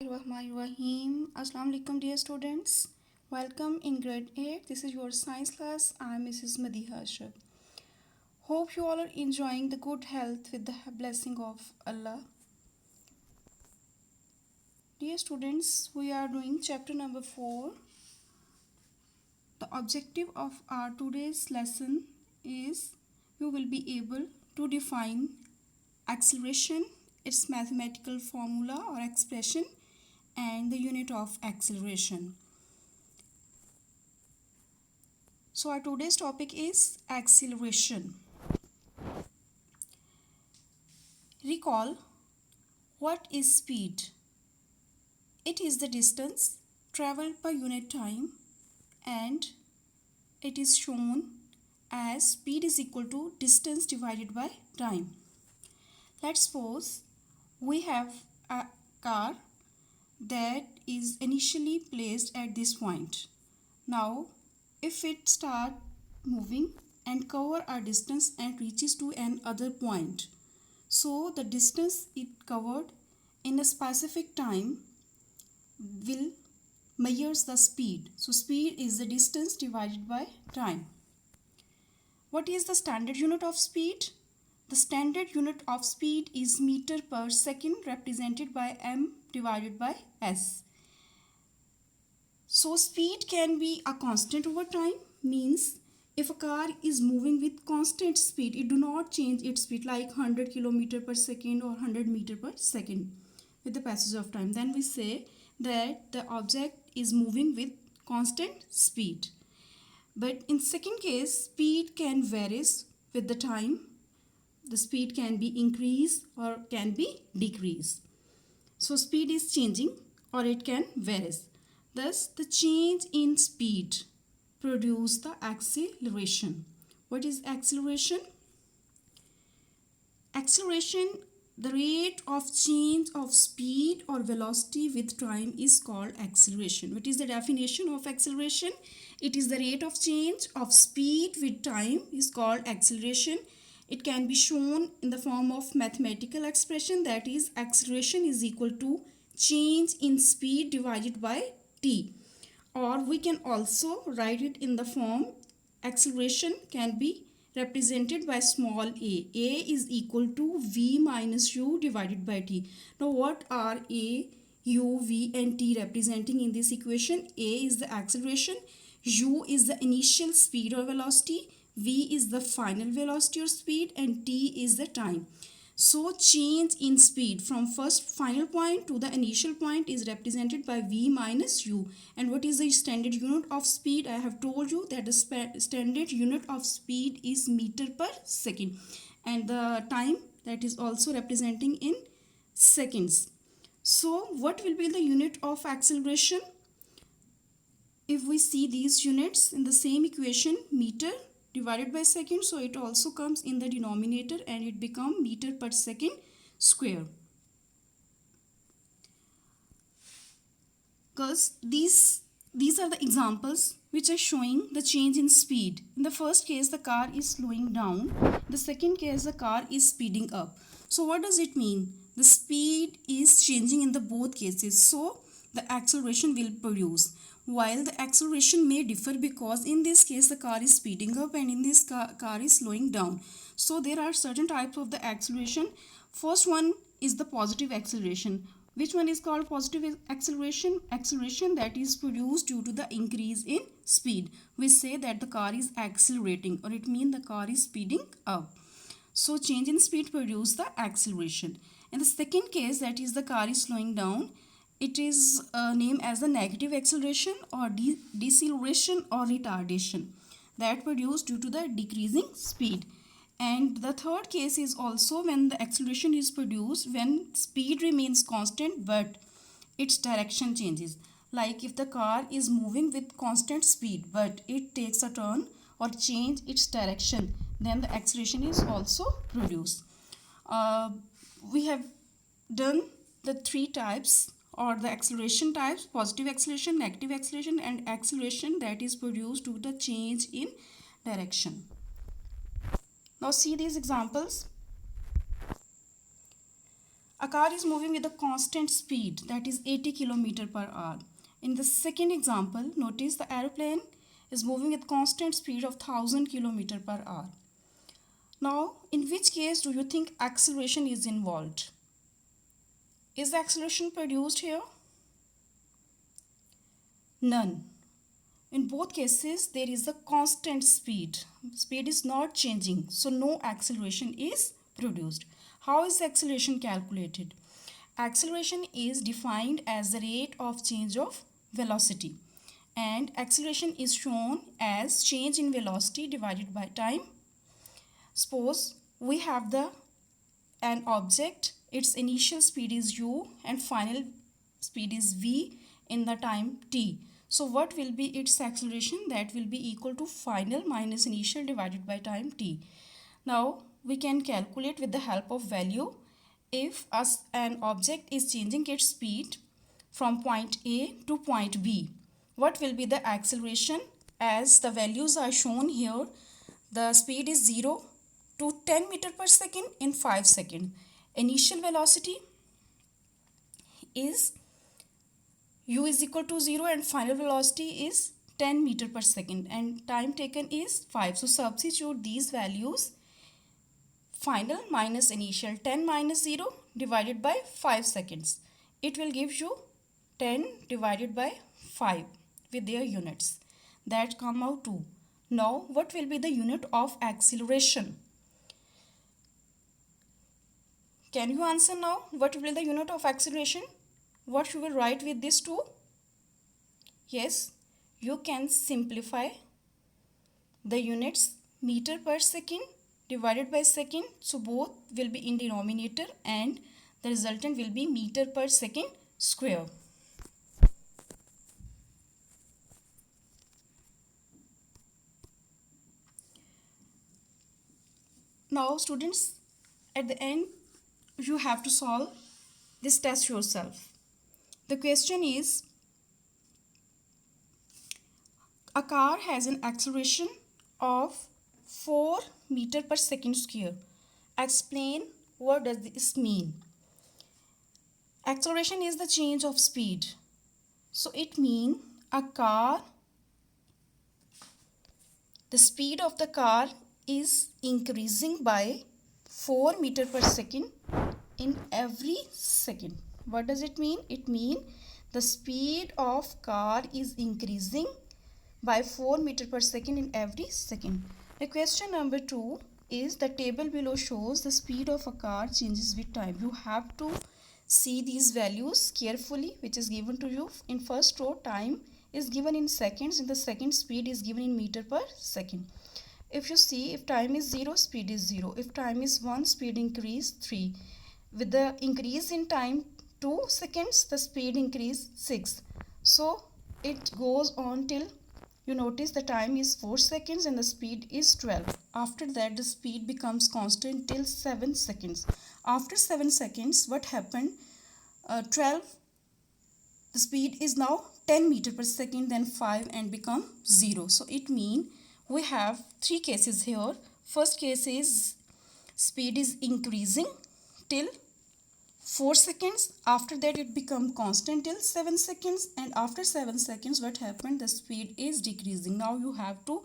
Bismillahirrahmanirrahim. Assalamu alaikum dear students. Welcome in grade 8. This is your science class. I am Mrs. Madiha Ashraf. Hope you all are enjoying the good health with the blessing of Allah. Dear students, we are doing chapter number 4. The objective of our today's lesson is you will be able to define acceleration, its mathematical formula or expression, and the unit of acceleration. So our today's topic is acceleration. Recall, what is speed? It is the distance traveled per unit time, and it is shown as speed is equal to distance divided by time. Let's suppose we have a car that is initially placed at this point. Now, if it starts moving and cover a distance and reaches to another point, so the distance it covered in a specific time will measures the speed. So speed is the distance divided by time. What is the standard unit of speed? The standard unit of speed is meter per second, represented by m divided by s. So speed can be a constant over time, means if a car is moving with constant speed, it do not change its speed like 100 km per second or 100 meter per second with the passage of time, then we say that the object is moving with constant speed. But in second case, speed can varies with the time. The speed can be increased or can be decreased. So speed is changing or it can varies. Thus, the change in speed produce the acceleration. What is acceleration? Acceleration, the rate of change of speed or velocity with time, is called acceleration. What is the definition of acceleration? It is the rate of change of speed with time is called acceleration. It can be shown in the form of mathematical expression, that is acceleration is equal to change in speed divided by t. Or we can also write it in the form acceleration can be represented by small a. A is equal to v minus u divided by t. Now what are a, u, v and t representing in this equation? A is the acceleration, u is the initial speed or velocity, v is the final velocity or speed, and t is the time. So change in speed from first final point to the initial point is represented by v minus u. And what is the standard unit of speed? I have told you that the standard unit of speed is meter per second, and the time, that is also representing in seconds. So what will be the unit of acceleration? If we see these units in the same equation, meter divided by second, so it also comes in the denominator and it becomes meter per second square. Because these are the examples which are showing the change in speed. In the first case, the car is slowing down. The second case, the car is speeding up. So what does it mean? The speed is changing in the both cases, so the acceleration will produce. While the acceleration may differ because in this case the car is speeding up and in this car is slowing down. So there are certain types of the acceleration. First one is the positive acceleration. Which one is called positive acceleration? Acceleration that is produced due to the increase in speed. We say that the car is accelerating, or it means the car is speeding up. So change in speed produces the acceleration. In the second case, that is the car is slowing down, it is named as the negative acceleration or deceleration or retardation, that produced due to the decreasing speed. And the third case is also when the acceleration is produced when speed remains constant but its direction changes. Like if the car is moving with constant speed but it takes a turn or change its direction, then the acceleration is also produced. We have done the three types or the acceleration types: positive acceleration, negative acceleration, and acceleration that is produced due to the change in direction. Now see these examples. A car is moving with a constant speed, that is 80 km per hour. In the second example, notice the aeroplane is moving with constant speed of 1000 km per hour. Now, in which case do you think acceleration is involved? Is the acceleration produced here? None. In both cases, there is a constant speed. Speed is not changing, so no acceleration is produced. How is acceleration calculated? Acceleration is defined as the rate of change of velocity, and acceleration is shown as change in velocity divided by time. Suppose we have an object, its initial speed is u and final speed is v in the time t. So what will be its acceleration? That will be equal to final minus initial divided by time t. Now we can calculate with the help of value. If an object is changing its speed from point A to point B, what will be the acceleration? As the values are shown here, the speed is 0 to 10 meter per second in 5 seconds. Initial velocity is u is equal to 0 and final velocity is 10 meter per second and time taken is 5. So substitute these values. Final minus initial, 10 minus 0 divided by 5 seconds. It will give you 10 divided by 5 with their units. That come out 2. Now what will be the unit of acceleration? Can you answer now? What will be the unit of acceleration? What you will write with this 2? Yes, you can simplify the units meter per second divided by second. So both will be in denominator and the resultant will be meter per second square. Now students, at the end you have to solve this test yourself. The question is, a car has an acceleration of 4 meter per second square. Explain what does this mean. Acceleration is the change of speed. So it means the speed of the car is increasing by 4 meter per second in every second. What does it mean? It means the speed of car is increasing by 4 meter per second in every second. The question number 2 is, the table below shows the speed of a car changes with time. You have to see these values carefully, which is given to you. In first row, time is given in seconds, in the second speed is given in meter per second. If you see, if time is 0, speed is 0. If time is 1, speed increase 3. With the increase in time 2 seconds, the speed increase 6. So it goes on till you notice the time is 4 seconds and the speed is 12. After that, the speed becomes constant till 7 seconds. After 7 seconds, what happened? 12, the speed is now 10 meter per second, then 5 and become 0. So it means we have 3 cases here. First case is speed is increasing till 4 seconds. After that it become constant till 7 seconds, and after 7 seconds what happened? The speed is decreasing. Now you have to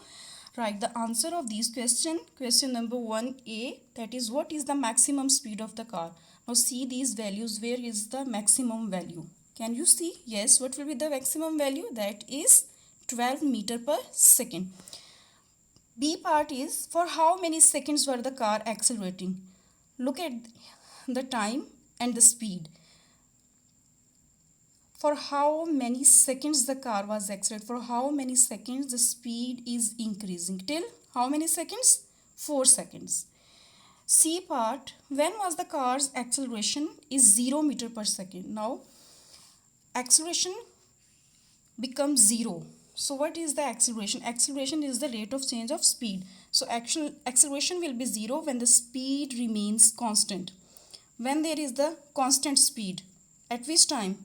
write the answer of these question. Question number 1a, that is, what is the maximum speed of the car? Now see these values. Where is the maximum value? Can you see? Yes, what will be the maximum value? That is 12 meter per second. B part is, for how many seconds were the car accelerating? Look at the time and the speed. For how many seconds the car was accelerating? For how many seconds the speed is increasing? Till how many seconds? 4 seconds. C part, when was the car's acceleration is 0 meter per second? Now acceleration becomes 0. So what is the acceleration? Acceleration is the rate of change of speed. So acceleration will be 0 when the speed remains constant. When there is the constant speed, at which time?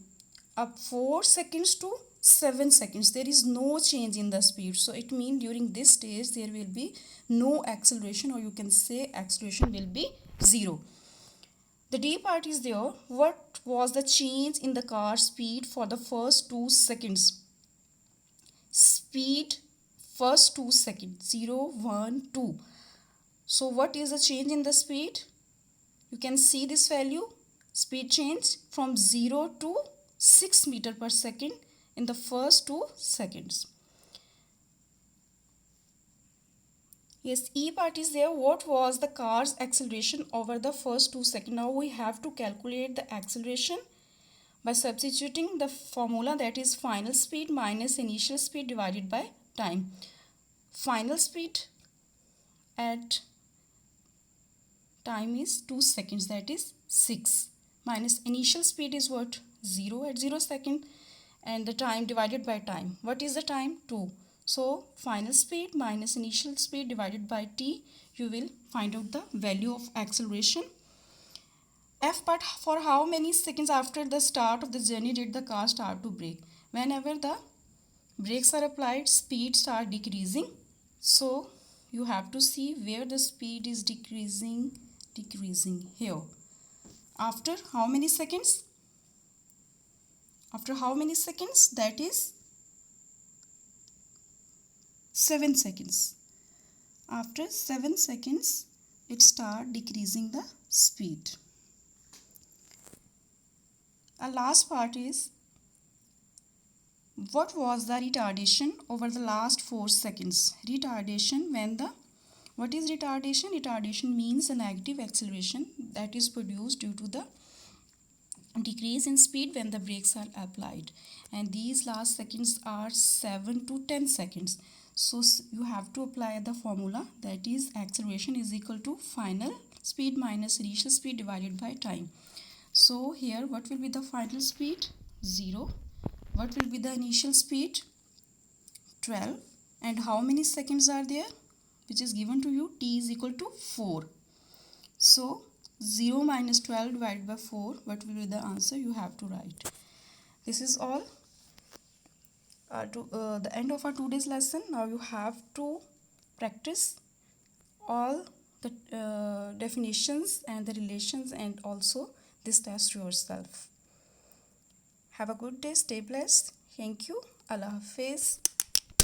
Up 4 seconds to 7 seconds, there is no change in the speed. So it means during this stage there will be no acceleration, or you can say acceleration will be 0. The D part is there. What was the change in the car speed for the first 2 seconds? Speed first 2 seconds, 0, 1, 2. So what is the change in the speed? You can see this value. Speed change from 0 to 6 meter per second in the first 2 seconds. Yes, E part is there. What was the car's acceleration over the first 2 seconds? Now we have to calculate the acceleration by substituting the formula, that is final speed minus initial speed divided by time. Final speed at time is 2 seconds, that is 6, minus initial speed is what? 0 at 0 second, and the time divided by time. What is the time? 2. So final speed minus initial speed divided by t, you will find out the value of acceleration. F part, for how many seconds after the start of the journey did the car start to brake? Whenever the brakes are applied, speed start decreasing. So you have to see where the speed is decreasing here. After how many seconds? After how many seconds? That is 7 seconds. After 7 seconds, it start decreasing the speed. A last part is, what was the retardation over the last 4 seconds? Retardation, what is retardation? Retardation means a negative acceleration that is produced due to the decrease in speed when the brakes are applied, and these last seconds are 7 to 10 seconds. So you have to apply the formula, that is acceleration is equal to final speed minus initial speed divided by time. So here what will be the final speed? 0. What will be the initial speed? 12. And how many seconds are there, which is given to you? T is equal to 4. So 0 minus 12 divided by 4, what will be the answer? You have to write. This is all the end of our today's lesson. Now you have to practice all the definitions and the relations, and also this test yourself. Have a good day. Stay blessed. Thank you. Allah Hafiz.